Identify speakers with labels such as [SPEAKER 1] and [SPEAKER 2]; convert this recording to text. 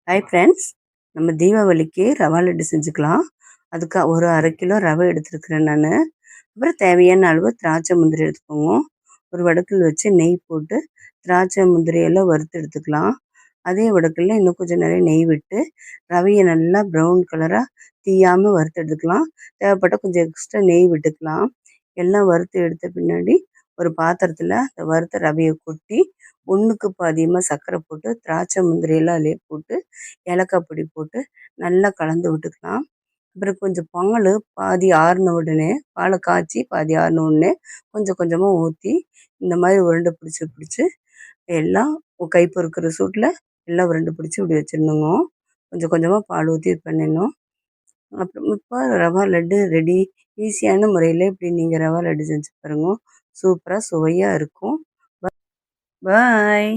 [SPEAKER 1] Hi friends, நம்ம தீபாவளிக்கு ரவா லட்டு செஞ்சுக்கலாம். அதுக்கு ஒரு 1/2 கிலோ ரவை எடுத்துருக்கிறேன் நான். அப்புறம் தேவையான அளவு திராட்சை முந்திரி எடுத்துக்கோங்க. ஒரு வடக்கல் வச்சு நெய் போட்டு திராட்சை முந்திரியெல்லாம் வறுத்து எடுத்துக்கலாம். அதே வடக்கல்ல இன்னும் கொஞ்சம் நிறைய நெய் விட்டு ரவையை நல்லா ப்ரௌன் கலராக தீயாமல் வறுத்து எடுத்துக்கலாம். தேவைப்பட்டால் கொஞ்சம் எக்ஸ்ட்ரா நெய் விட்டுக்கலாம். எல்லாம் வறுத்து எடுத்த பின்னாடி ஒரு பாத்திரத்தில் அந்த வறுத்த ரவையை கொட்டி 1க்கு பாதியமாக சர்க்கரை போட்டு திராட்சை முந்திரியெல்லாம் அதிலே போட்டு ஏலக்காய் பொடி போட்டு நல்லா கலந்து விட்டுக்கலாம். அப்புறம் கொஞ்சம் பால் பாதி ஆறின உடனே பாலை காய்ச்சி பாதி ஆறின உடனே கொஞ்சம் கொஞ்சமாக ஊற்றி இந்த மாதிரி உருண்டை பிடிச்சி பிடிச்சி எல்லாம் கை பொறுக்கிற சூட்டில் எல்லாம் உருண்டை பிடிச்சி இப்படி வச்சிடணுங்க. கொஞ்சம் கொஞ்சமாக பால் ஊற்றி இது பண்ணிடணும். அப்புறம் இப்போ ரவா லட்டு ரெடி. ஈஸியான முறையில் இப்படி நீங்கள் ரவா லட்டு செஞ்சு பாருங்க. சூப்பராக சுவையாக இருக்கும். பாய்.